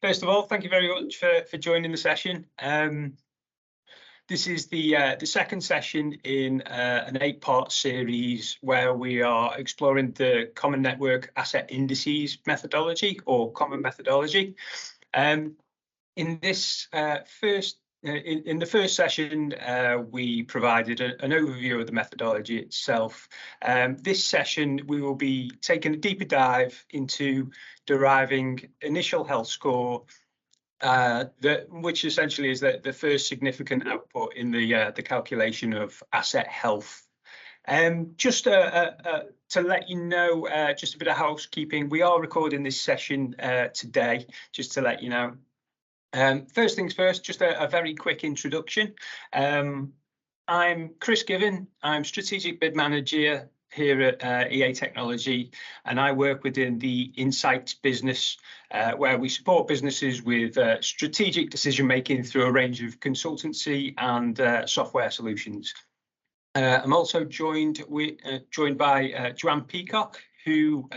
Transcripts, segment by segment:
First of all, thank you very much for joining the session. This is the second session in an 8-part series where we are exploring the Common Network Asset Indices methodology, or common methodology. In this in the first session, we provided an overview of the methodology itself. This session, we will be taking a deeper dive into deriving initial health score, which essentially is the first significant output in the calculation of asset health. Just to let you know, just a bit of housekeeping, we are recording this session today, just to let you know. First things first, just a very quick introduction. I'm Chris Given. I'm Strategic Bid Manager here at EA Technology, and I work within the Insights business, where we support businesses with strategic decision making through a range of consultancy and software solutions. I'm also joined by Joanne Peacock, who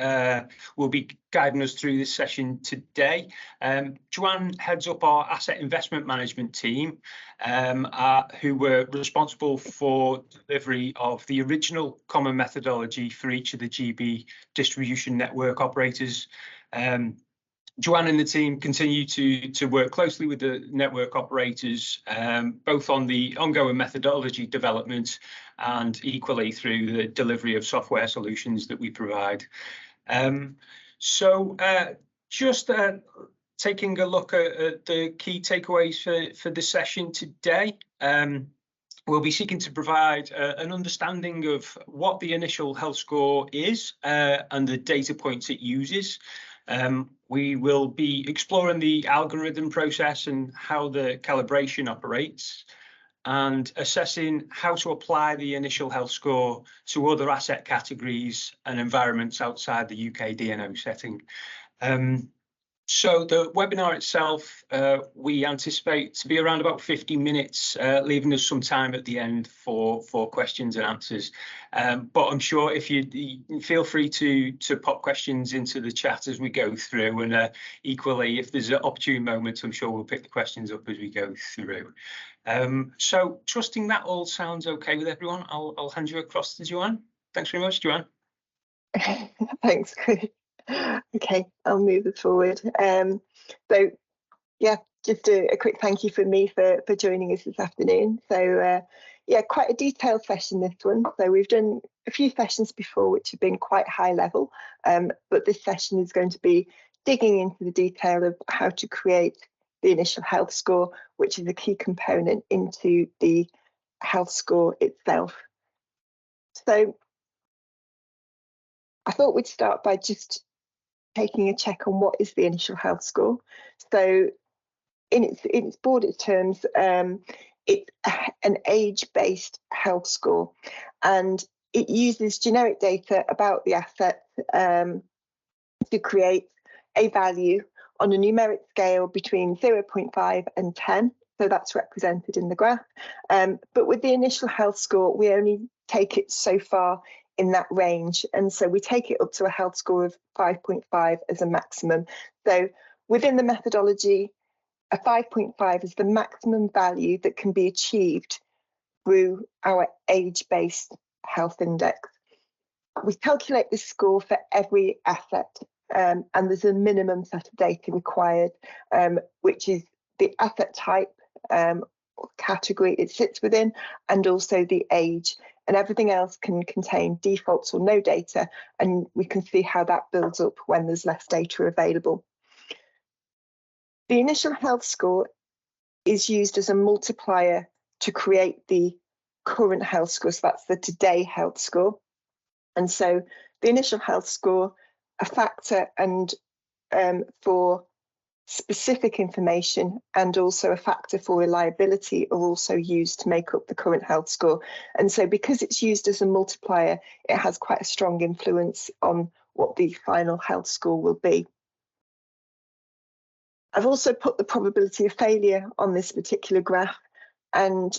will be guiding us through this session today. Joanne heads up our asset investment management team, who were responsible for delivery of the original common methodology for each of the GB distribution network operators. Joanne and the team continue to work closely with the network operators, both on the ongoing methodology development and equally through the delivery of software solutions that we provide. Just taking a look at the key takeaways for the session today. We'll be seeking to provide an understanding of what the initial health score is and the data points it uses. We will be exploring the algorithm process and how the calibration operates, and assessing how to apply the initial health score to other asset categories and environments outside the UK DNO setting. So the webinar itself, we anticipate to be around about 50 minutes, leaving us some time at the end for questions and answers. But I'm sure if you feel free to pop questions into the chat as we go through, and equally, if there's an opportune moment, I'm sure we'll pick the questions up as we go through. So trusting that all sounds okay with everyone, I'll hand you across to Joanne. Thanks very much, Joanne. Thanks, Chris. Okay, I'll move it forward. So yeah, just a quick thank you for me for joining us this afternoon. So yeah, quite a detailed session, this one. So we've done a few sessions before which have been quite high level, but this session is going to be digging into the detail of how to create the initial health score, which is a key component into the health score itself. So I thought we'd start by just taking a check on what is the initial health score. So in its broadest terms, it's an age-based health score, and it uses generic data about the asset to create a value on a numeric scale between 0.5 and 10. So that's represented in the graph. But with the initial health score, we only take it so far in that range, and so we take it up to a health score of 5.5 as a maximum. So within the methodology, a 5.5 is the maximum value that can be achieved through our age-based health index. We calculate this score for every asset, and there's a minimum set of data required, which is the asset type, category it sits within, and also the age, and everything else can contain defaults or no data, and we can see how that builds up when there's less data available. The initial health score is used as a multiplier to create the current health score, so that's the today health score. And so the initial health score, a factor and for specific information, and also a factor for reliability are also used to make up the current health score. And so because it's used as a multiplier, it has quite a strong influence on what the final health score will be. I've also put the probability of failure on this particular graph, and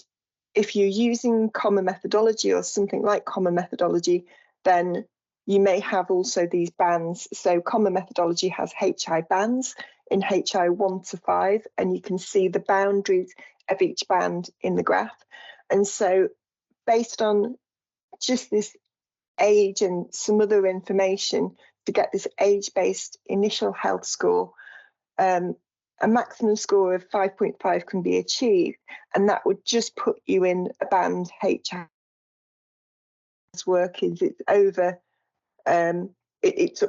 if you're using common methodology or something like common methodology, then you may have also these bands. So common methodology has HI bands in HI 1 to 5, and you can see the boundaries of each band in the graph. And so based on just this age and some other information to get this age-based initial health score, a maximum score of 5.5 can be achieved, and that would just put you in a band HI. Work is it's over it's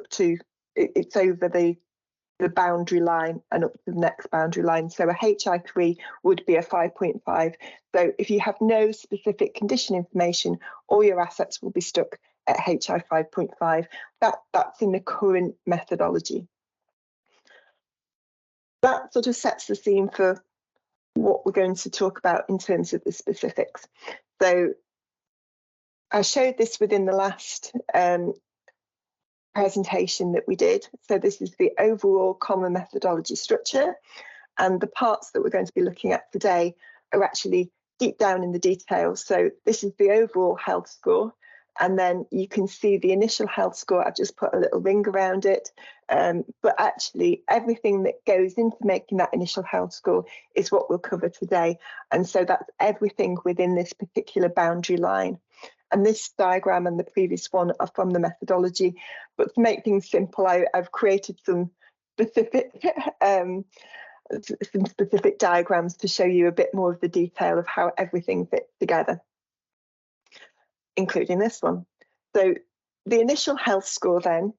over the boundary line and up to the next boundary line. So a HI3 would be a 5.5. So if you have no specific condition information, all your assets will be stuck at HI 5.5. That's in the current methodology. That sort of sets the scene for what we're going to talk about in terms of the specifics. So I showed this within the last presentation that we did. So this is the overall common methodology structure, and the parts that we're going to be looking at today are actually deep down in the details. So this is the overall health score, and then you can see the initial health score. I've just put a little ring around it, but actually everything that goes into making that initial health score is what we'll cover today. And so that's everything within this particular boundary line. And this diagram and the previous one are from the methodology, but to make things simple, I've created some specific diagrams to show you a bit more of the detail of how everything fits together, including this one. So the initial health score then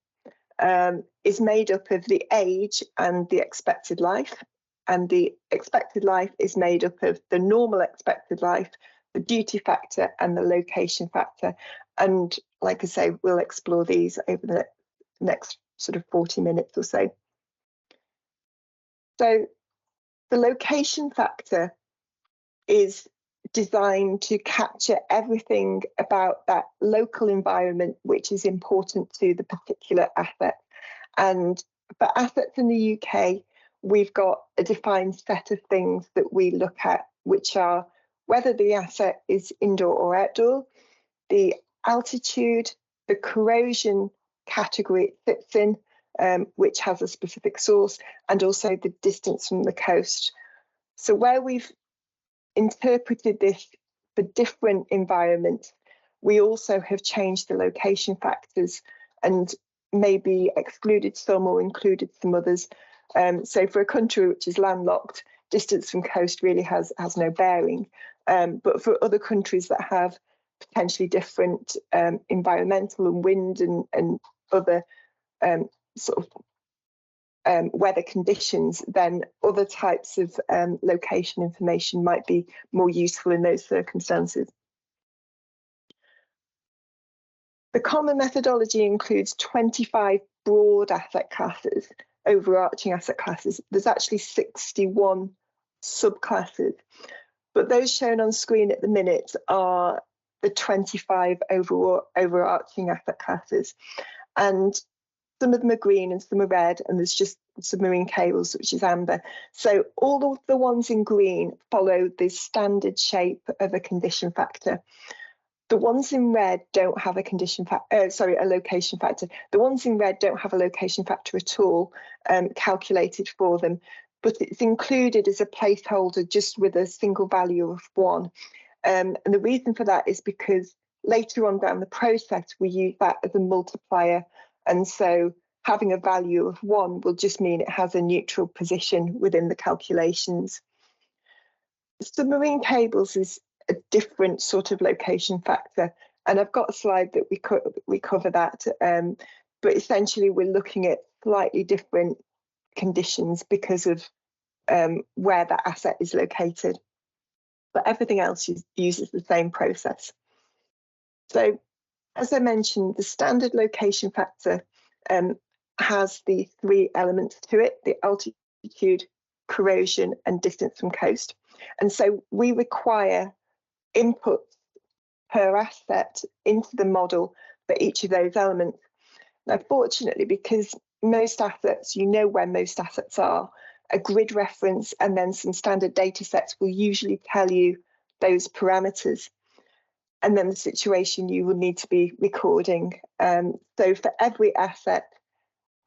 is made up of the age and the expected life, and the expected life is made up of the normal expected life, the duty factor and the location factor. And like I say, we'll explore these over the next sort of 40 minutes or so. So the location factor is designed to capture everything about that local environment which is important to the particular asset. And for assets in the UK, we've got a defined set of things that we look at, which are whether the asset is indoor or outdoor, the altitude, the corrosion category it sits in, which has a specific source, and also the distance from the coast. So where we've interpreted this for different environments, we also have changed the location factors and maybe excluded some or included some others. So for a country which is landlocked, distance from coast really has no bearing. But for other countries that have potentially different environmental and wind and other sort of weather conditions, then other types of location information might be more useful in those circumstances. The common methodology includes 25 broad asset classes, overarching asset classes. There's actually 61 subclasses, but those shown on screen at the minute are the 25 overarching asset classes. And some of them are green and some are red, and there's just submarine cables, which is amber. So all of the ones in green follow the standard shape of a condition factor. The ones in red don't have a a location factor. The ones in red don't have a location factor at all calculated for them, but it's included as a placeholder just with a single value of 1. And the reason for that is because later on down the process, we use that as a multiplier. And so having a value of 1 will just mean it has a neutral position within the calculations. Submarine cables is a different sort of location factor, and I've got a slide that we cover that, but essentially we're looking at slightly different conditions because of where that asset is located, but everything else uses the same process. So as I mentioned, the standard location factor has the 3 elements to it: the altitude, corrosion and distance from coast. And so we require inputs per asset into the model for each of those elements. Now, fortunately, because most assets, you know where most assets are, a grid reference and then some standard data sets will usually tell you those parameters, and then the situation you will need to be recording. So for every asset,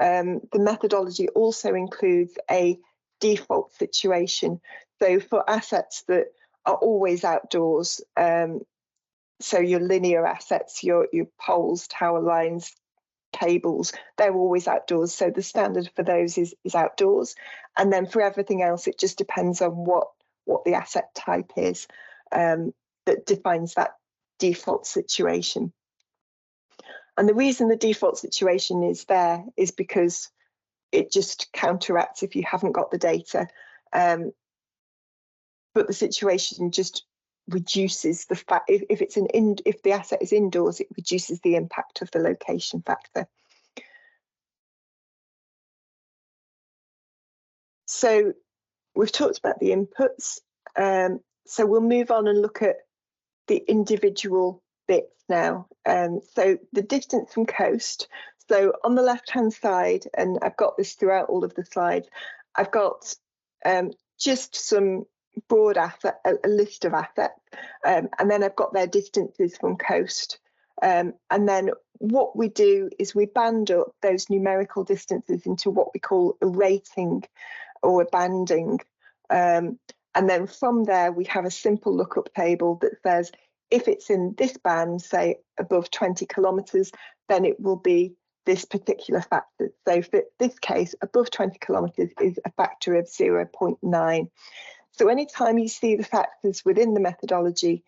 the methodology also includes a default situation. So for assets that are always outdoors, so your linear assets, your poles, tower lines, cables, they're always outdoors. So the standard for those is outdoors. And then for everything else, it just depends on what the asset type is that defines that default situation. And the reason the default situation is there is because it just counteracts if you haven't got the data. But the situation just reduces the fact, if the asset is indoors, it reduces the impact of the location factor. So we've talked about the inputs. So we'll move on and look at the individual bits now. So the distance from coast. So on the left-hand side, and I've got this throughout all of the slides, I've got just some broad asset, a list of assets, and then I've got their distances from coast. And then what we do is we band up those numerical distances into what we call a rating or a banding. And then from there, we have a simple lookup table that says, if it's in this band, say above 20 kilometres, then it will be this particular factor. So for this case, above 20 kilometres is a factor of 0.9. So anytime you see the factors within the methodology,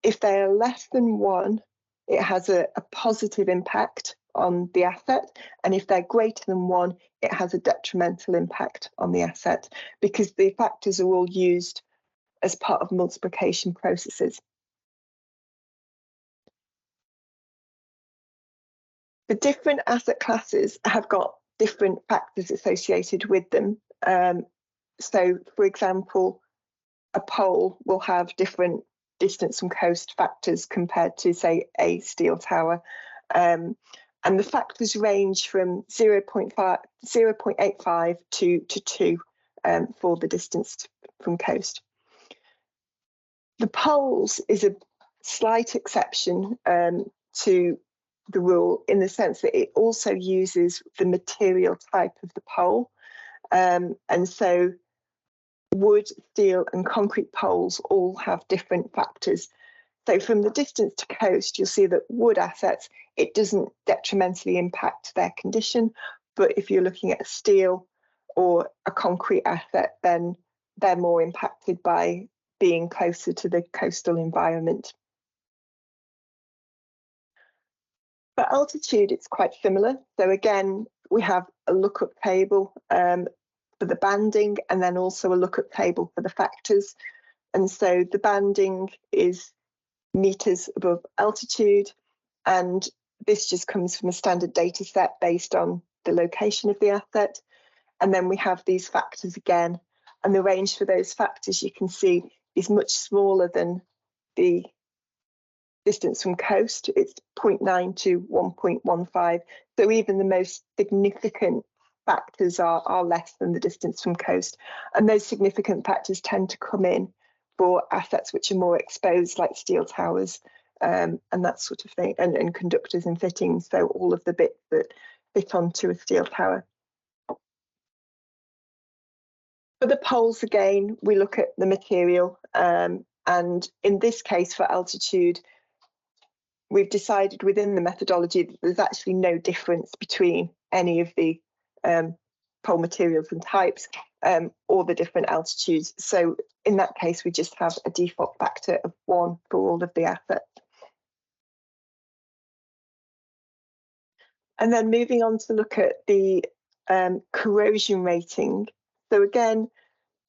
if they are less than 1, it has a positive impact on the asset. And if they're greater than 1, it has a detrimental impact on the asset, because the factors are all used as part of multiplication processes. The different asset classes have got different factors associated with them. So, for example, a pole will have different distance from coast factors compared to, say, a steel tower. And the factors range from 0.85 to 2 for the distance from coast. The poles is a slight exception to the rule, in the sense that it also uses the material type of the pole. And so wood, steel and concrete poles all have different factors. So from the distance to coast, you'll see that wood assets, it doesn't detrimentally impact their condition. But if you're looking at a steel or a concrete asset, then they're more impacted by being closer to the coastal environment. For altitude, it's quite similar. So again, we have a lookup table for the banding, and then also a lookup table for the factors. And so the banding is meters above altitude, and this just comes from a standard data set based on the location of the asset. And then we have these factors again, and the range for those factors, you can see, is much smaller than the distance from coast. It's 0.9 to 1.15. So even the most significant factors are less than the distance from coast. And those significant factors tend to come in for assets which are more exposed, like steel towers and that sort of thing, and conductors and fittings. So all of the bits that fit onto a steel tower. For the poles, again, we look at the material. And in this case, for altitude, we've decided within the methodology that there's actually no difference between any of the pole materials and types or the different altitudes. So in that case, we just have a default factor of 1 for all of the assets. And then moving on to look at the corrosion rating. So again,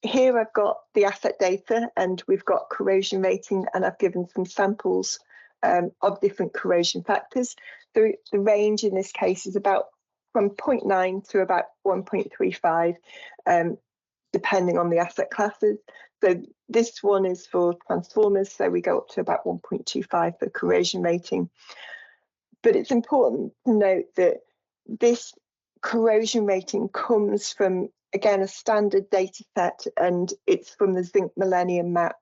here I've got the asset data and we've got corrosion rating, and I've given some samples of different corrosion factors. The range in this case is about from 0.9 to about 1.35, depending on the asset classes. So this one is for transformers, so we go up to about 1.25 for corrosion rating. But it's important to note that this corrosion rating comes from, again, a standard data set, and it's from the Zinc Millennium Map.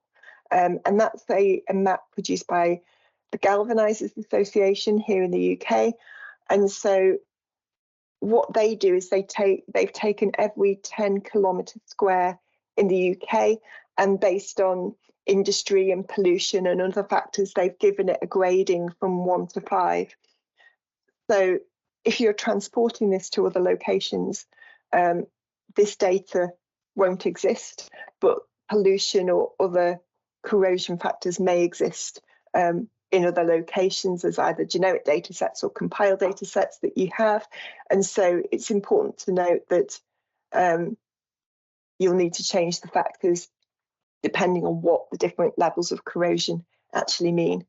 And that's a map produced by the Galvanisers Association here in the UK. And so what they do is they've taken every 10 kilometre square in the UK, and based on industry and pollution and other factors, they've given it a grading from 1 to 5. So if you're transporting this to other locations, this data won't exist, but pollution or other corrosion factors may exist in other locations as either generic data sets or compiled data sets that you have. And so it's important to note that you'll need to change the factors depending on what the different levels of corrosion actually mean.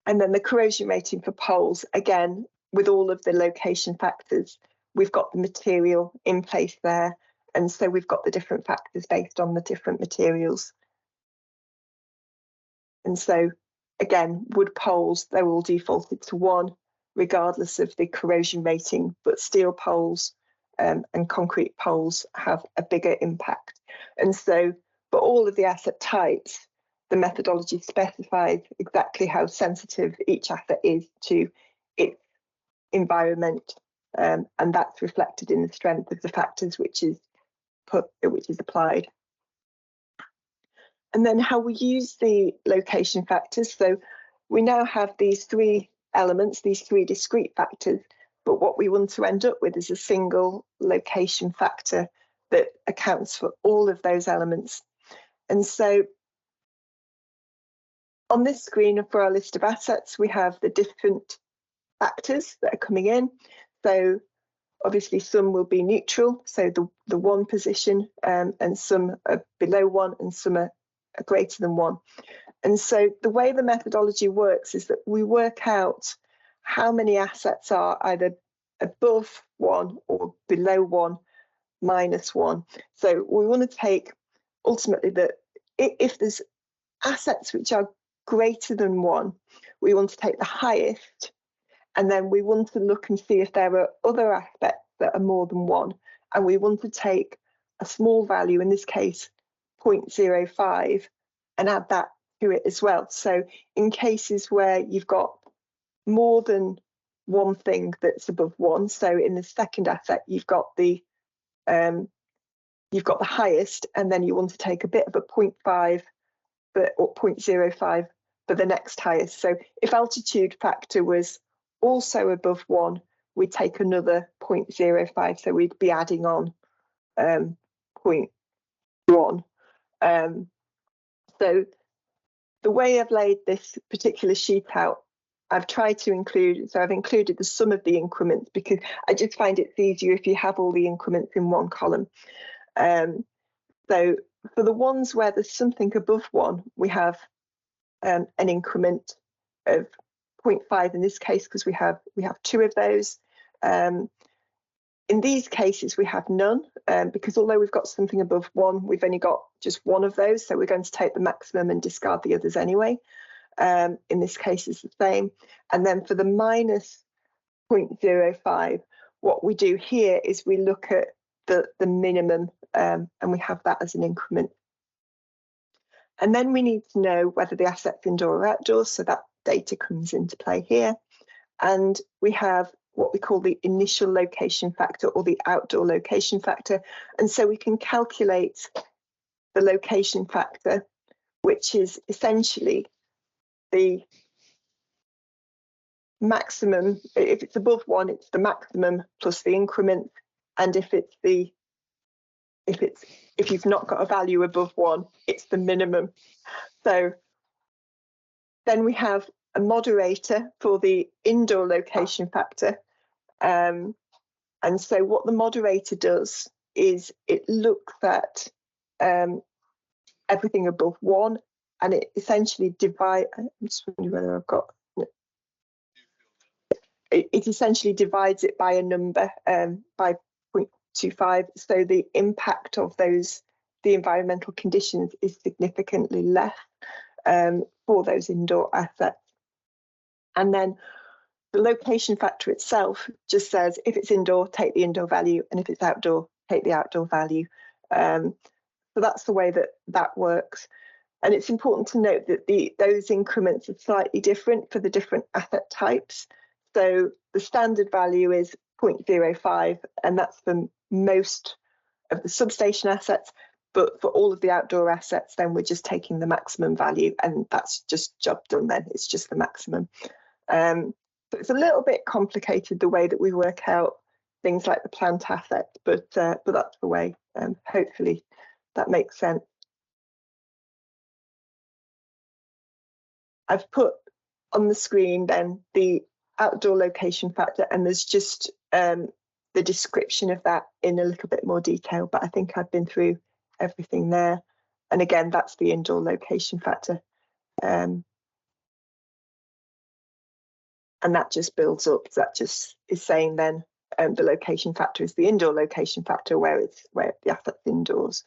And then the corrosion rating for poles, again, with all of the location factors, we've got the material in place there. And so we've got the different factors based on the different materials. And so, again, wood poles, they're all defaulted to 1, regardless of the corrosion rating, but steel poles and concrete poles have a bigger impact. And so, for all of the asset types, the methodology specifies exactly how sensitive each asset is to its environment, and that's reflected in the strength of the factors which is applied. And then how we use the location factors. So we now have these 3 elements, these 3 discrete factors, but what we want to end up with is a single location factor that accounts for all of those elements. And so on this screen for our list of assets, we have the different factors that are coming in. So obviously some will be neutral, so the 1 position, and some are below 1 and some are greater than 1. And so the way the methodology works is that we work out how many assets are either above 1 or below 1 minus 1. So we want to take ultimately that if there's assets which are greater than 1, we want to take the highest, and then we want to look and see if there are other aspects that are more than 1, and we want to take a small value, in this case 0.05, and add that to it as well. So in cases where you've got more than 1 thing that's above 1, so in the second asset you've got the highest, and then you want to take a bit of a 0.5 or 0.05 for the next highest. So if altitude factor was also above 1, we'd take another 0.05, so we'd be adding on 0.1. So the way I've laid this particular sheet out, I've tried to include, so I've included the sum of the increments because I just find it's easier if you have all the increments in 1 column. So for the ones where there's something above 1, we have an increment of 0.5 in this case because we have 2 of those. In these cases, we have none because although we've got something above 1, we've only got just 1 of those. So we're going to take the maximum and discard the others anyway. In this case, it's the same. And then for the minus 0.05, what we do here is we look at the minimum and we have that as an increment. And then we need to know whether the asset's indoor or outdoor. So that data comes into play here. And we have what we call the initial location factor or the outdoor location factor. And so we can calculate the location factor, which is essentially the maximum. If it's above 1, it's the maximum plus the increment. And if you've not got a value above 1, it's the minimum. So then we have a moderator for the indoor location factor. And so what the moderator does is it looks at everything above 1, and it essentially divides. I'm just wondering whether I've got. It essentially divides it by a number, by 0.25. So the impact of the environmental conditions is significantly less for those indoor assets. And then the location factor itself just says if it's indoor, take the indoor value, and if it's outdoor, take the outdoor value. So that's the way that works. And it's important to note that those increments are slightly different for the different asset types. So the standard value is 0.05, and that's for most of the substation assets. But for all of the outdoor assets, then we're just taking the maximum value, and that's just job done then. It's just the maximum. So it's a little bit complicated the way that we work out things like the plant asset, but that's the way. Hopefully that makes sense. I've put on the screen then the outdoor location factor, and there's just the description of that in a little bit more detail, but I think I've been through everything there. And again, that's the indoor location factor. And that just builds up. That just is saying then the location factor is the indoor location factor where the asset's indoors.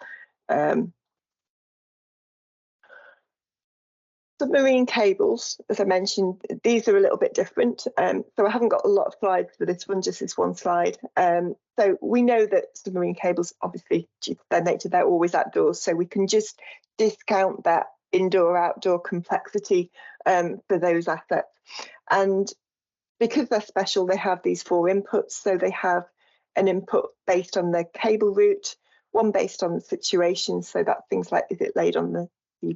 Submarine cables, as I mentioned, these are a little bit different. So I haven't got a lot of slides for this one, just this one slide. So we know that submarine cables, obviously, due to their nature, they're always outdoors. So we can just discount that indoor-outdoor complexity for those assets. And because they're special, they have these 4 inputs. So they have an input based on the cable route, one based on the situation. So that's things like, is it laid on the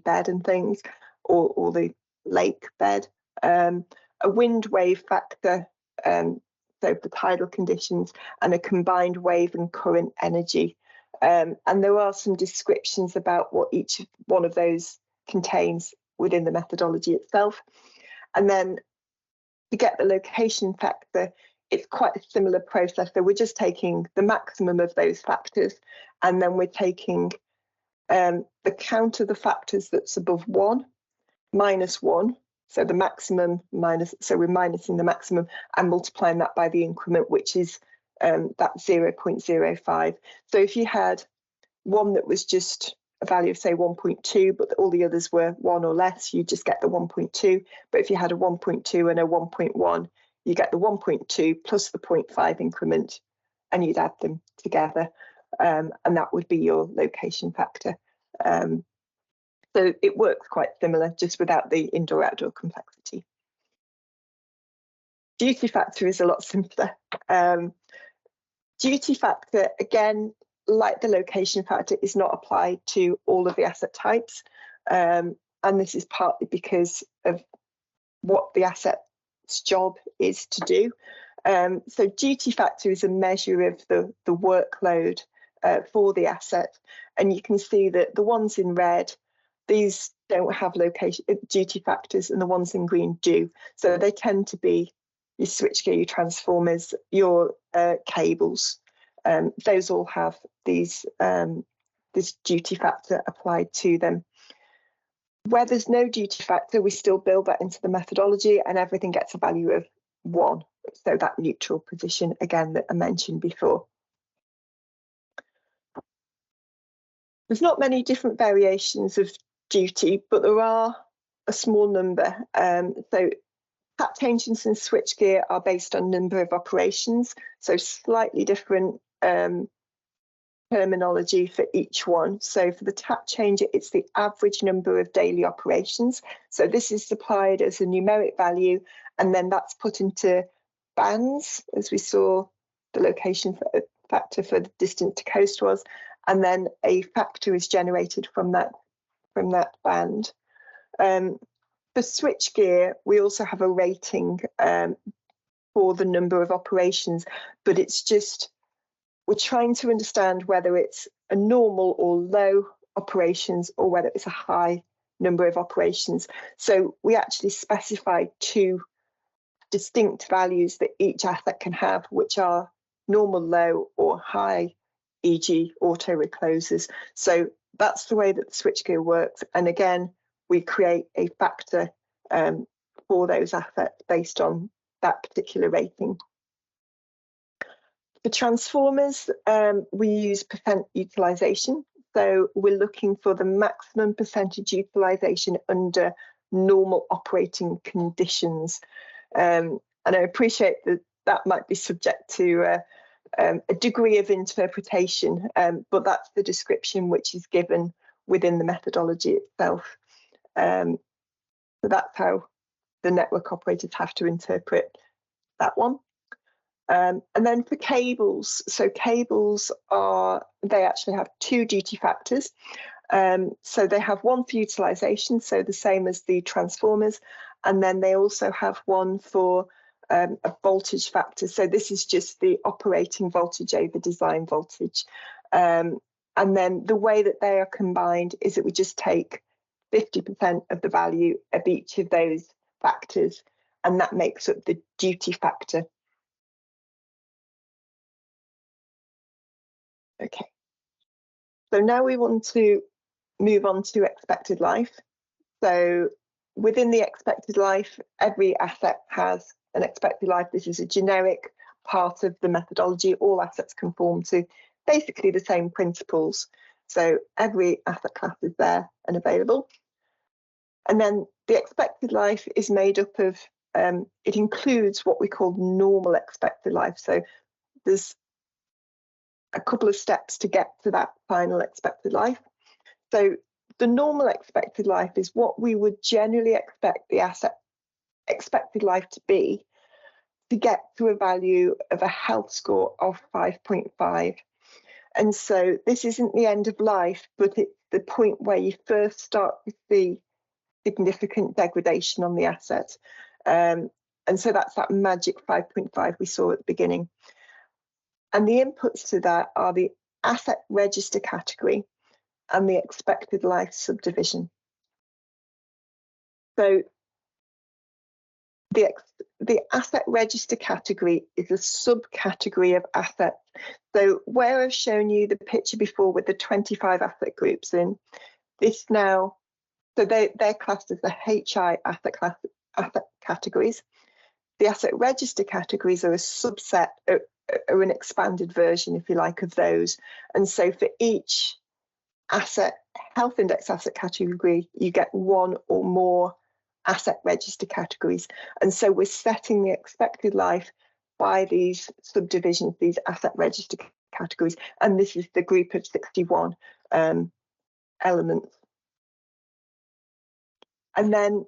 bed and things, or the lake bed, a wind wave factor, so for tidal conditions, and a combined wave and current energy. And there are some descriptions about what each one of those contains within the methodology itself. And then to get the location factor, it's quite a similar process. So we're just taking the maximum of those factors, and then we're taking the count of the factors that's above 1, minus 1, so the maximum minus, so we're minusing the maximum and multiplying that by the increment, which is that 0.05. So if you had one that was just a value of, say, 1.2, but all the others were 1 or less, you just get the 1.2. But if you had a 1.2 and a 1.1, you get the 1.2 plus the 0.5 increment, and you'd add them together, and that would be your location factor. So it works quite similar, just without the indoor-outdoor complexity. Duty factor is a lot simpler. Duty factor, again, like the location factor, is not applied to all of the asset types. And this is partly because of what the asset's job is to do. So duty factor is a measure of the workload for the asset. And you can see that the ones in red, these don't have location duty factors, and the ones in green do. So they tend to be your switchgear, your transformers, your cables. Those all have these this duty factor applied to them. Where there's no duty factor, we still build that into the methodology, and everything gets a value of 1. So that neutral position, again, that I mentioned before. There's not many different variations of duty, but there are a small number. So tap changes and switchgear are based on number of operations, so slightly different terminology for each one. So for the tap changer, it's the average number of daily operations. So this is supplied as a numeric value, and then that's put into bands, as we saw the location factor for the distance to coast was, and then a factor is generated from that band. For switchgear, we also have a rating for the number of operations, but it's just, we're trying to understand whether it's a normal or low operations, or whether it's a high number of operations. So we actually specify 2 distinct values that each asset can have, which are normal, low, or high, e.g. auto recloses. So that's the way that the switchgear works. And again, we create a factor for those assets based on that particular rating. For transformers, we use percent utilisation. So we're looking for the maximum percentage utilisation under normal operating conditions. And I appreciate that that might be subject to a degree of interpretation, but that's the description which is given within the methodology itself. So that's how the network operators have to interpret that one. And then for cables, so cables they actually have two duty factors. So they have one for utilisation, so the same as the transformers, and then they also have one for a voltage factor. So this is just the operating voltage over design voltage. And then the way that they are combined is that we just take 50% of the value of each of those factors, and that makes up the duty factor. Okay, so now we want to move on to expected life. So within the expected life, every asset has an expected life. This is a generic part of the methodology. All assets conform to basically the same principles. So every asset class is there and available. And then the expected life is made up of, it includes what we call normal expected life. So there's a couple of steps to get to that final expected life. So the normal expected life is what we would generally expect the asset expected life to be to get to a value of a health score of 5.5. And so this isn't the end of life, but it's the point where you first start to see significant degradation on the asset. And so that's that magic 5.5 we saw at the beginning. And the inputs to that are the asset register category and the expected life subdivision. So the asset register category is a subcategory of assets. So where I've shown you the picture before with the 25 asset groups in, this now, so they're classed as the HI asset categories. The asset register categories are a subset, or an expanded version, if you like, of those. And so for each asset health index asset category, you get one or more asset register categories. And so we're setting the expected life by these subdivisions, these asset register categories. And this is the group of 61 elements. And then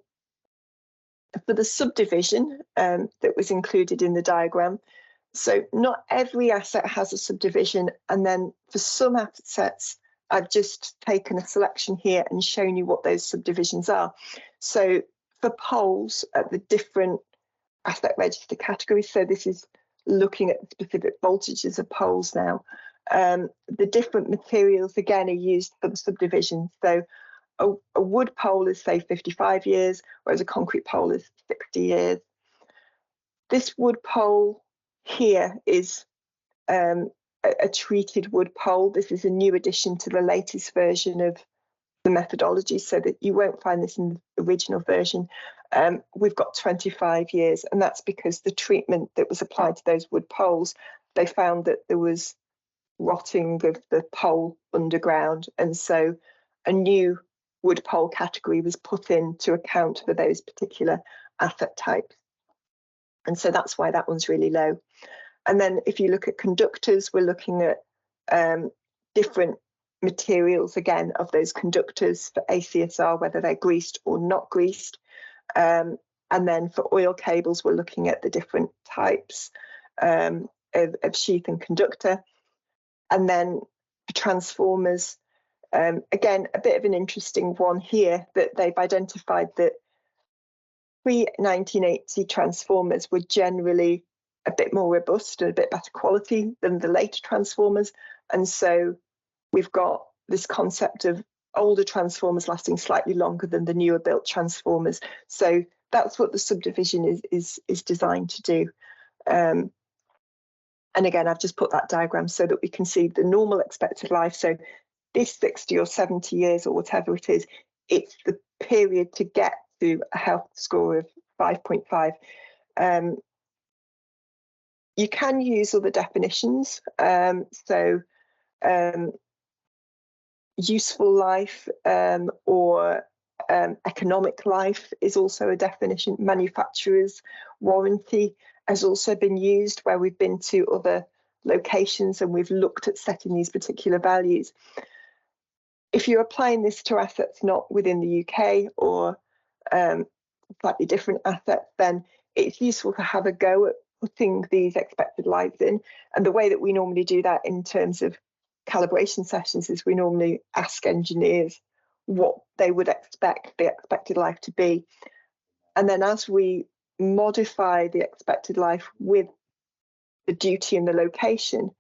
for the subdivision that was included in the diagram, so not every asset has a subdivision. And then for some assets, I've just taken a selection here and shown you what those subdivisions are. So for poles at the different asset register categories, so this is looking at the specific voltages of poles now. The different materials, again, are used for the subdivision. So a wood pole is, say, 55 years, whereas a concrete pole is 60 years. This wood pole here is a treated wood pole. This is a new addition to the latest version of the methodology, so that you won't find this in the original version. We've got 25 years, and that's because the treatment that was applied to those wood poles, they found that there was rotting of the pole underground, and so a new wood pole category was put in to account for those particular asset types. And so that's why that one's really low. And then if you look at conductors, we're looking at different materials, again, of those conductors for ACSR, whether they're greased or not greased. And then for oil cables, we're looking at the different types of sheath and conductor. And then for transformers, again, a bit of an interesting one here, that they've identified that pre-1980 transformers were generally a bit more robust and a bit better quality than the later transformers. And so we've got this concept of older transformers lasting slightly longer than the newer built transformers. So that's what the subdivision is designed to do. And again, I've just put that diagram so that we can see the normal expected life. So this 60 or 70 years or whatever it is, it's the period to get to a health score of 5.5. You can use other definitions. Useful life or economic life is also a definition. Manufacturer's warranty has also been used, where we've been to other locations and we've looked at setting these particular values. If you're applying this to assets not within the UK or slightly different assets, then it's useful to have a go at putting these expected lives in. And the way that we normally do that in terms of calibration sessions is we normally ask engineers what they would expect the expected life to be. And then as we modify the expected life with the duty and the location,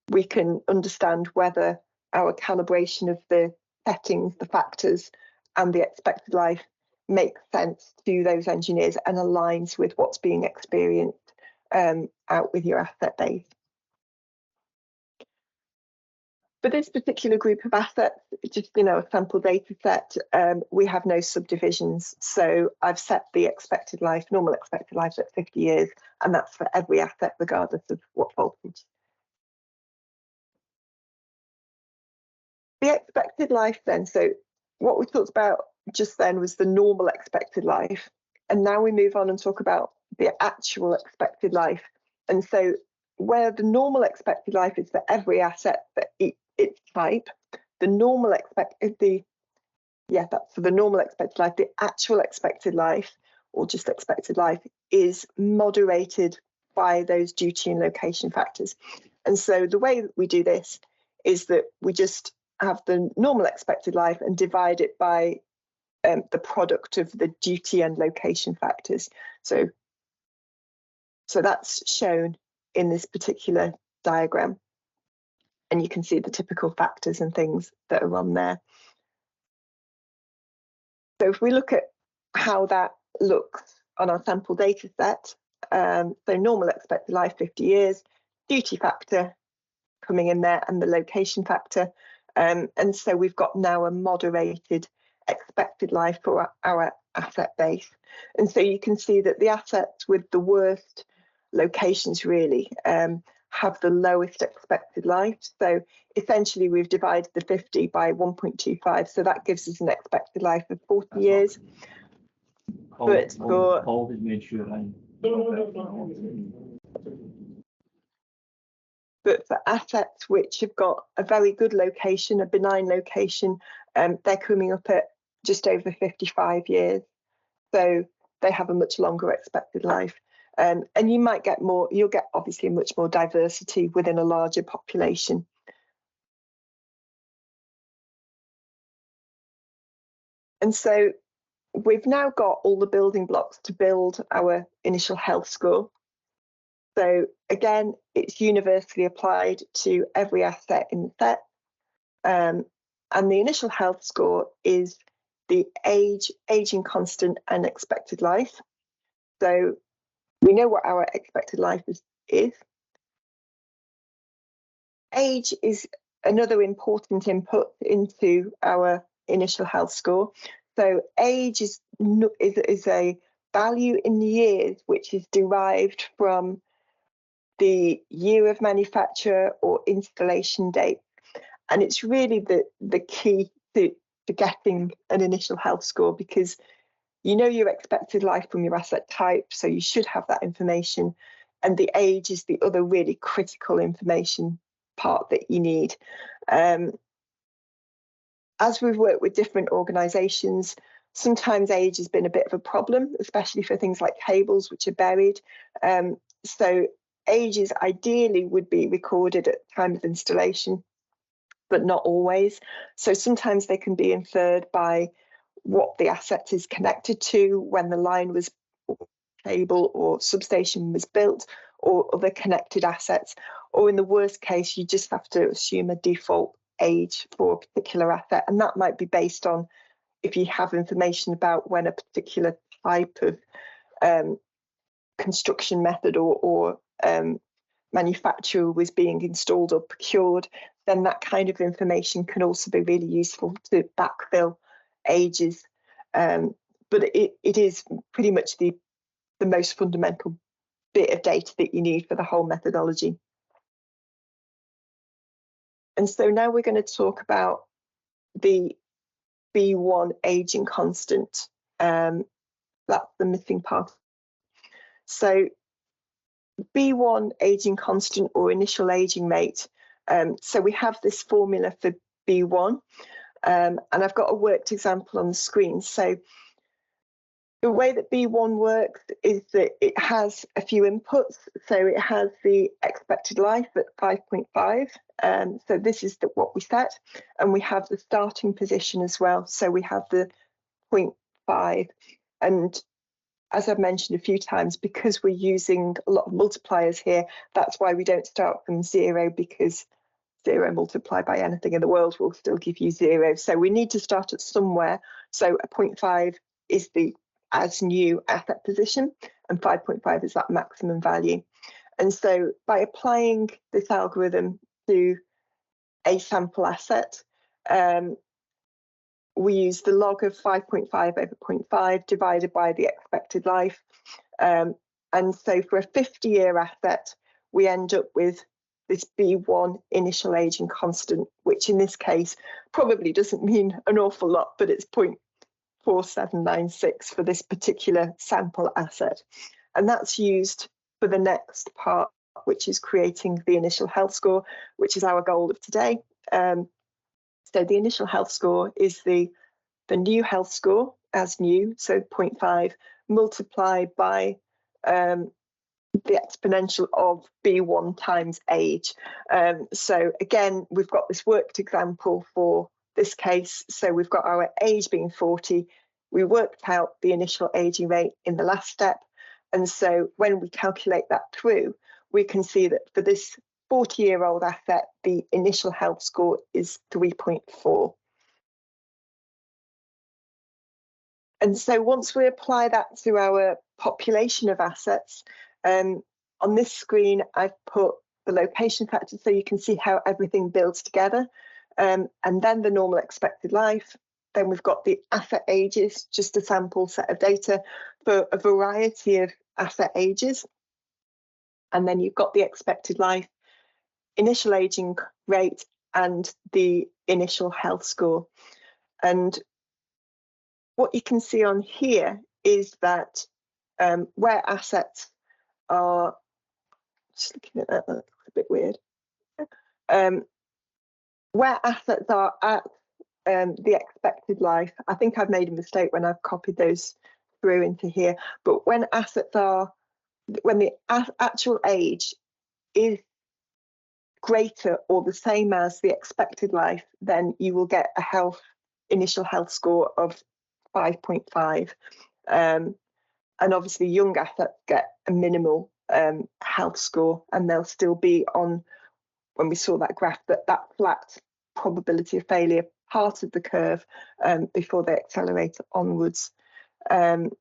we can understand whether our calibration of the settings, the factors, and the expected life makes sense to those engineers and aligns with what's being experienced out with your asset base. For this particular group of assets, just a sample data set, we have no subdivisions. So I've set the expected life, normal expected life at 50 years, and that's for every asset, regardless of what voltage. The expected life then, so what we talked about just then was the normal expected life. And now we move on and talk about the actual expected life. And so where the normal expected life is for every asset for its type, the normal that's for the normal expected life. The actual expected life, or just expected life, is moderated by those duty and location factors. And so the way that we do this is that we just have the normal expected life and divide it by the product of the duty and location factors. So that's shown in this particular diagram. And you can see the typical factors and things that are on there. So if we look at how that looks on our sample data set, so normal expected life 50 years, duty factor coming in there, and the location factor. And so we've got now a moderated expected life for our asset base. And so you can see that the assets with the worst locations really have the lowest expected life. So essentially we've divided the 50 by 1.25, so that gives us an expected life of 40 years. But for assets which have got a very good location, a benign location, they're coming up at just over 55 years. So they have a much longer expected life. And you might get more, you'll get obviously much more diversity within a larger population. And so we've now got all the building blocks to build our initial health score. So again, it's universally applied to every asset in the set. And the initial health score is the aging constant, and expected life. So we know what our expected life is. Age is another important input into our initial health score. So age is a value in years which is derived from the year of manufacture or installation date. And it's really the key to getting an initial health score, because you know your expected life from your asset type, so you should have that information. And the age is the other really critical information part that you need. As we've worked with different organisations, sometimes age has been a bit of a problem, especially for things like cables which are buried. So ages ideally would be recorded at time of installation, but not always. So sometimes they can be inferred by what the asset is connected to, when the line was, cable or substation was built, or other connected assets. Or in the worst case, you just have to assume a default age for a particular asset. And that might be based on if you have information about when a particular type of construction method or manufacturer was being installed or procured, then that kind of information can also be really useful to backfill ages. But it is pretty much the most fundamental bit of data that you need for the whole methodology. And so now we're going to talk about the B1 aging constant. That's the missing part. So B1 aging constant, or initial aging rate. So we have this formula for B1, and I've got a worked example on the screen. So The way that B1 works is that it has a few inputs. So it has the expected life at 5.5. So this is what we set. And we have the starting position as well. So we have the 0.5. And as I've mentioned a few times, because we're using a lot of multipliers here, that's why we don't start from 0, because 0 multiplied by anything in the world will still give you 0. So we need to start at somewhere. So a 0.5 is the as new asset position, and 5.5 is that maximum value. And so by applying this algorithm to a sample asset, we use the log of 5.5 over 0.5 divided by the expected life. And so for a 50-year asset, we end up with this B1 initial aging constant, which in this case probably doesn't mean an awful lot, but it's 0.4796 for this particular sample asset. And that's used for the next part, which is creating the initial health score, which is our goal of today. So the initial health score is the new health score as new, so 0.5 multiplied by the exponential of B1 times age. So again, we've got this worked example for this case. So we've got our age being 40. We worked out the initial aging rate in the last step. And so when we calculate that through, we can see that for this 40-year-old asset, the initial health score is 3.4. And so once we apply that to our population of assets, on this screen, I've put the location factor so you can see how everything builds together, and then the normal expected life. Then we've got the asset ages, just a sample set of data for a variety of asset ages. And then you've got the expected life, initial aging rate, and the initial health score. And what you can see on here is that where assets are, just looking at that, that's a bit weird. Where assets are at the expected life, I think I've made a mistake when I've copied those through into here, but when assets are, when the actual age is greater or the same as the expected life, then you will get a initial health score of 5.5. And obviously young assets get a minimal health score, and they'll still be on, when we saw that graph, that flat probability of failure part of the curve before they accelerate onwards. So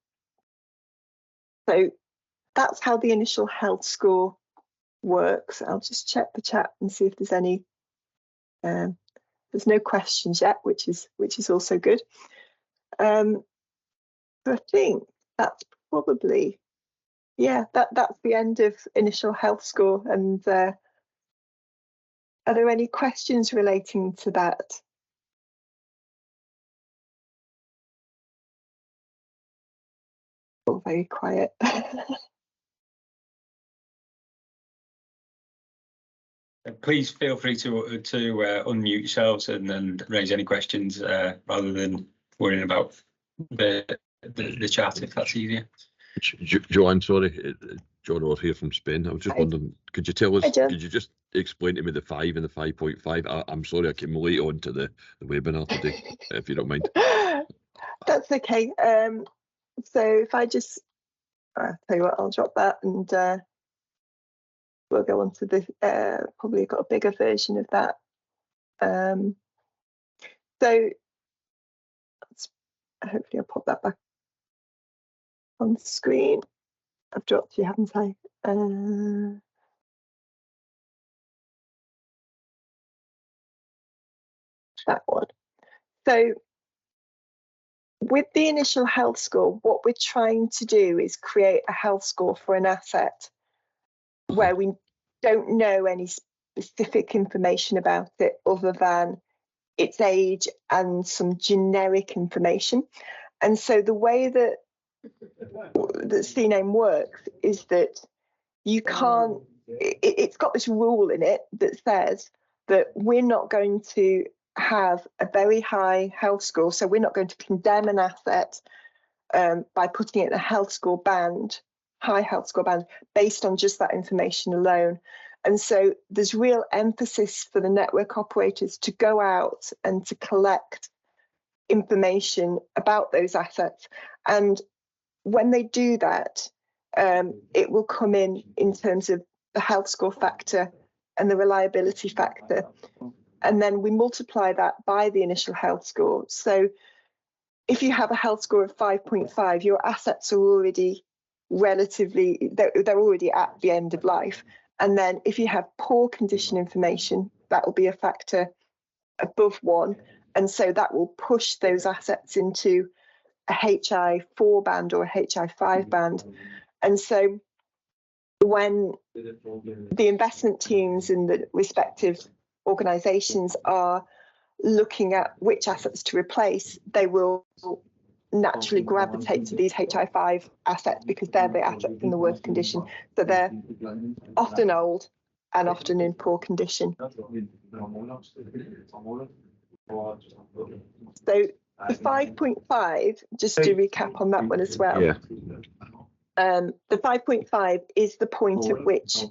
that's how the initial health score works. I'll just check the chat and see if there's any. There's no questions yet, which is also good. So I think that's probably, yeah, that's the end of initial health score. And are there any questions relating to that? Oh, very quiet. Please feel free to unmute yourselves and raise any questions rather than worrying about the chat, if that's easier. Joanne, sorry, John Orr here from Spain. I was just wondering, could you tell us, could you just explain to me the 5 and the 5.5? I'm sorry, I came late on to the webinar today, if you don't mind. That's okay. So if I just, I'll tell you what, I'll drop that and we'll go on to the, probably got a bigger version of that. So hopefully I'll pop that back on the screen. I've dropped you, haven't I? That one. So with the initial health score, what we're trying to do is create a health score for an asset where we don't know any specific information about it other than its age and some generic information. And so the way that CNAIM works is that you can't, it's got this rule in it that says that we're not going to have a very high health score, so we're not going to condemn an asset by putting it in a health score band, high health score band, based on just that information alone. And so there's real emphasis for the network operators to go out and to collect information about those assets. And when they do that, it will come in terms of the health score factor and the reliability factor. And then we multiply that by the initial health score. So if you have a health score of 5.5, your assets are already relatively, they're already at the end of life. And then if you have poor condition information, that will be a factor above 1. And so that will push those assets into a HI4 band or a HI5 band. And so when the investment teams in the respective organisations are looking at which assets to replace, they will naturally gravitate to these HI5 assets because they're the assets in the worst condition. So they're often old and often in poor condition. So the 5.5, just to recap on that one as well. Yeah. The 5.5 is the point at which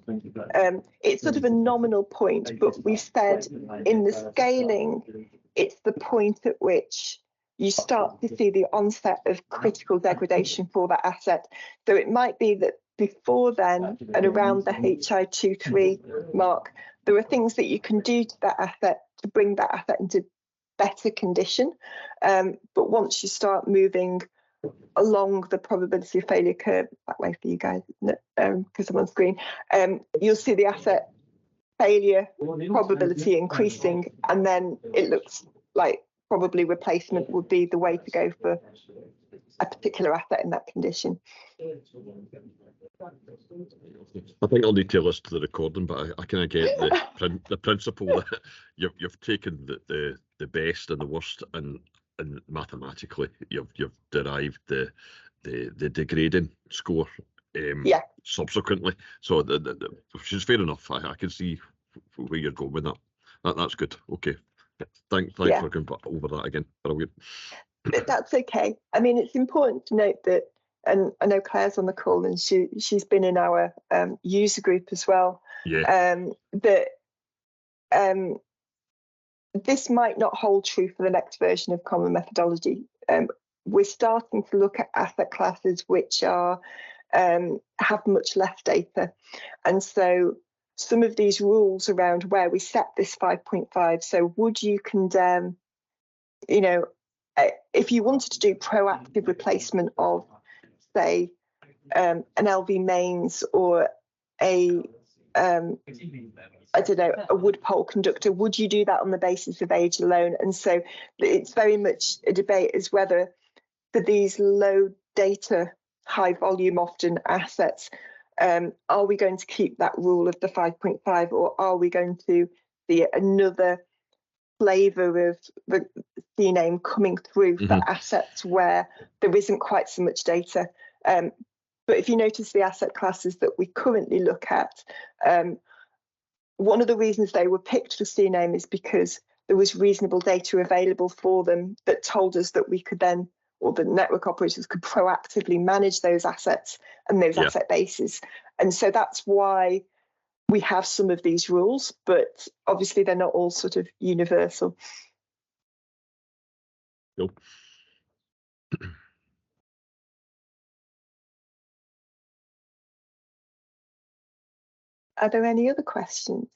it's sort of a nominal point, but we've said in the scaling, it's the point at which you start to see the onset of critical degradation for that asset. So it might be that before then and around the HI2-3 mark, there are things that you can do to that asset to bring that asset into better condition. But once you start moving along the probability of failure curve, that way for you guys, because I'm on screen, you'll see the asset failure probability increasing, and then it looks like probably replacement would be the way to go for a particular asset in that condition. I think I'll need to listen to the recording, but I kind of get the principle that you've taken the best and the worst, and mathematically you've derived the degrading score subsequently. So which is fair enough. I can see where you're going with that. That's good. Okay. Thanks for going over that again. Brilliant. But that's okay. I mean, it's important to note that, and I know Claire's on the call, and she's been in our user group as well. Yeah. That this might not hold true for the next version of common methodology. We're starting to look at asset classes which are have much less data, and so some of these rules around where we set this 5.5. So would you condemn, if you wanted to do proactive replacement of, say, an LV mains or a wood pole conductor, would you do that on the basis of age alone? And so it's very much a debate as whether for these low data, high volume often assets, are we going to keep that rule of the 5.5, or are we going to see another flavour of the CNAIM coming through for assets where there isn't quite so much data? But if you notice the asset classes that we currently look at, one of the reasons they were picked for CNAIM is because there was reasonable data available for them that told us that we could then, or the network operators could proactively manage those assets and those asset bases. And so that's why we have some of these rules, but obviously they're not all sort of universal. Nope. Are there any other questions?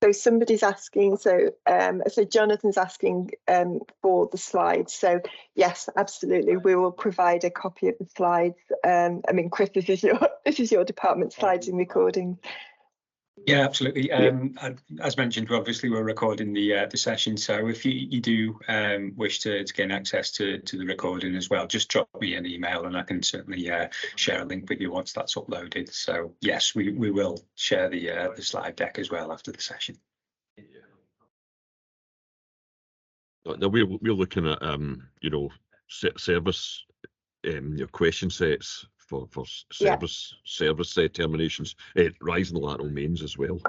So somebody's asking, so Jonathan's asking for the slides. So yes, absolutely, we will provide a copy of the slides. I mean, Chris, this is your department, slides and recording. Yeah, absolutely. As mentioned, we're recording the session. So if you do wish to gain access to the recording as well, just drop me an email and I can certainly share a link with you once that's uploaded. So yes, we will share the slide deck as well after the session. Now we're looking at service question sets for service terminations, rising lateral mains as well.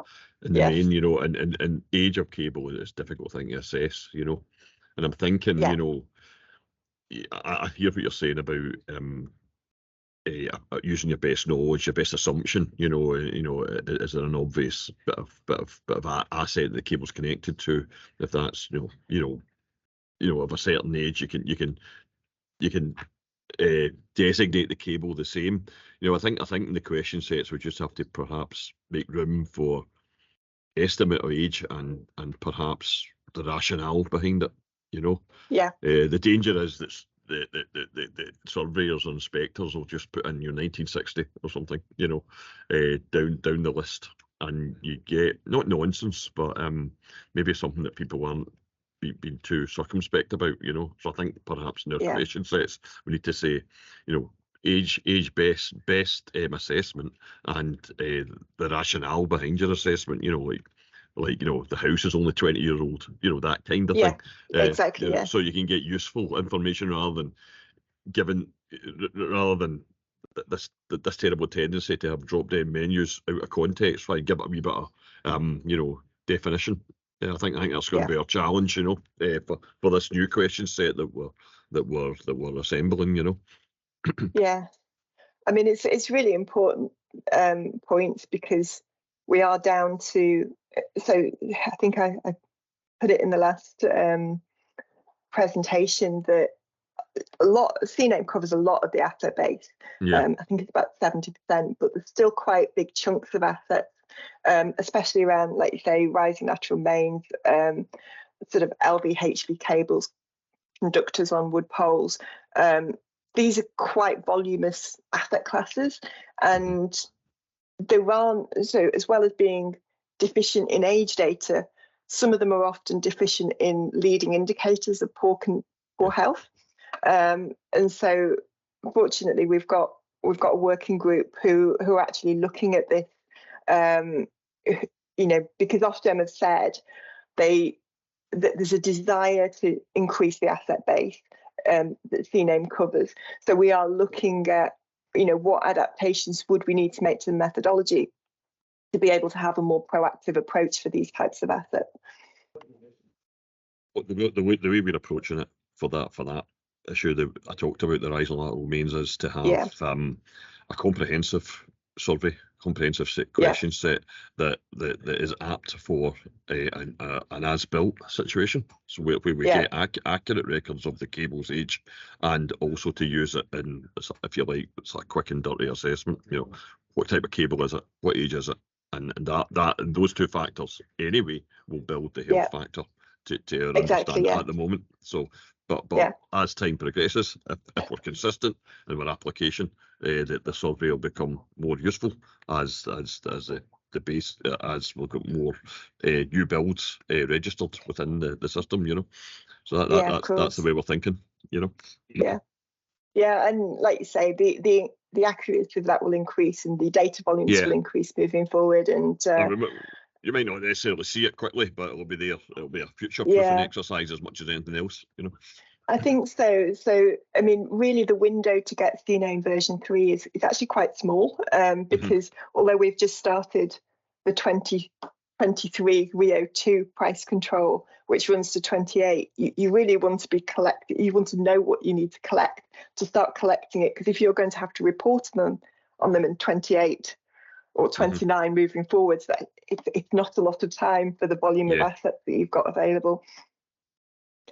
In the main, you know, and age of cable is a difficult thing to assess, you know. And I'm thinking, you know, I hear what you're saying about using your best knowledge, your best assumption. You know, is there an obvious bit of asset the cable's connected to? If that's of a certain age, you can designate the cable the same. You know, I think in the question sets we just have to perhaps make room for estimate of age and perhaps the rationale behind it. You know, the danger is that the surveyors and inspectors will just put in your 1960 or something, you know, down the list, and you get not nonsense, but maybe something that people aren't being too circumspect about, you know. So I think perhaps in our question sets we need to say, you know, age best assessment and the rationale behind your assessment, you know, like you know, the house is only 20 years old, you know, that kind of thing. Exactly. You know, so you can get useful information rather than this terrible tendency to have drop-down menus out of context, try and give it a wee bit of you know, definition. I think that's going to be our challenge, you know, for this new question set that we're assembling, you know. Yeah, I mean, it's really important points, because we are down to, so I think I put it in the last presentation that CNAIM covers a lot of the asset base. I think it's about 70%, but there's still quite big chunks of assets, especially around, like you say, rising lateral mains, sort of LV, HV cables, conductors on wood poles. These are quite voluminous asset classes, and there aren't, so as well as being deficient in age data, some of them are often deficient in leading indicators of poor health. And so fortunately we've got a working group who are actually looking at this, you know, because Ofgem have said that there's a desire to increase the asset base that CNAIM covers. So we are looking at, you know, what adaptations would we need to make to the methodology to be able to have a more proactive approach for these types of assets. The way we're approaching it for that issue that I talked about, the rising lateral mains, is to have a comprehensive survey, comprehensive question set that is apt for an as-built situation, so where we get accurate records of the cable's age, and also to use it in, if you like, it's a quick and dirty assessment. You know, what type of cable is it, what age is it, and those two factors anyway will build the health factor to our understanding at the moment. So but as time progresses, if we're consistent in our application, the survey will become more useful as the base, as we'll get more new builds registered within the system, you know. So that's the way we're thinking, you know. Yeah, and like you say, the accuracy of that will increase, and the data volumes will increase moving forward. And you might not necessarily see it quickly, but it'll be there. It'll be a future-proofing exercise as much as anything else, you know. I think so. So, I mean, really, the window to get CNAIM version 3 is actually quite small, because although we've just started the 2023 RIIO-2 price control, which runs to 28, you really want to be you want to know what you need to collect to start collecting it, because if you're going to have to report on them in 28 or 29 moving forwards, that it's not a lot of time for the volume of assets that you've got available.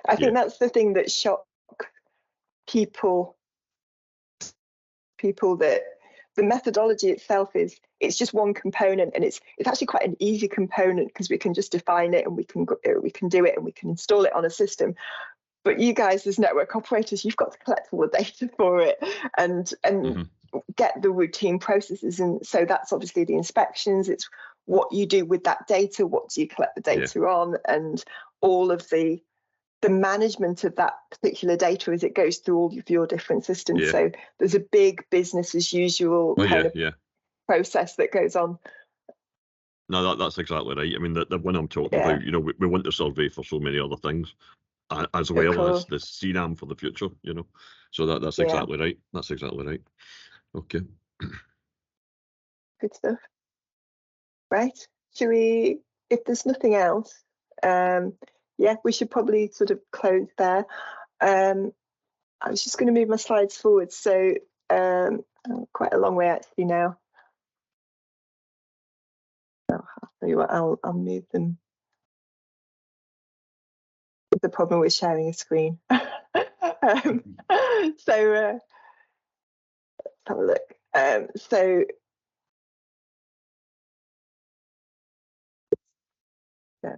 I think that's the thing that shocked people that the methodology itself it's just one component, and it's actually quite an easy component, because we can just define it and we can do it and we can install it on a system. But you guys as network operators, you've got to collect all the data for it and get the routine processes. And so that's obviously the inspections. It's what you do with that data, what do you collect the data on, and all of the management of that particular data as it goes through all of your different systems. So there's a big business as usual kind of process that goes on. No, that's exactly right. I mean, the one I'm talking about, you know, we want the survey for so many other things, as well as the CNAIM for the future, you know. So that's exactly right. That's exactly right. Okay. Good stuff. Right. Should we, if there's nothing else, yeah, we should probably sort of close there. I was just going to move my slides forward, so quite a long way actually now. I'll tell you what, I'll move them. The problem with sharing a screen. So let's have a look. So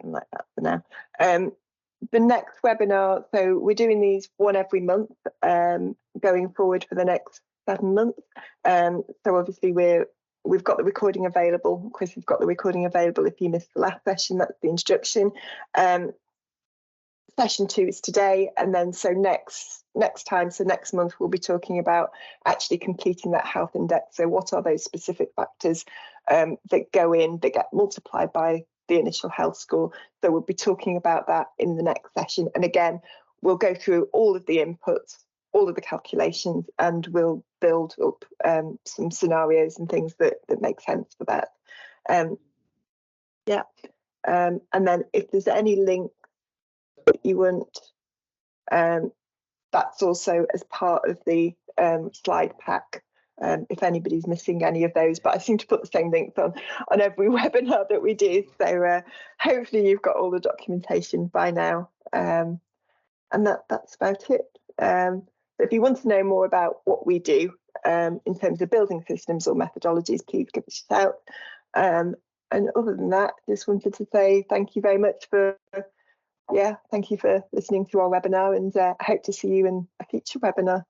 like that for now. The next webinar, so we're doing these one every month, going forward for the next 7 months. So obviously we've got the recording available. Chris has got the recording available if you missed the last session. That's the instruction. Session 2 is today, and then so next time, so next month, we'll be talking about actually completing that health index. So what are those specific factors that go in, that get multiplied by the initial health score? So we'll be talking about that in the next session, and again we'll go through all of the inputs, all of the calculations, and we'll build up some scenarios and things that make sense for that. Yeah, and then if there's any link that you want, that's also as part of the slide pack, if anybody's missing any of those, but I seem to put the same links on every webinar that we do, so hopefully you've got all the documentation by now, and that's about it. So if you want to know more about what we do in terms of building systems or methodologies, please give us a shout, and other than that, just wanted to say thank you very much for thank you for listening to our webinar, and I hope to see you in a future webinar.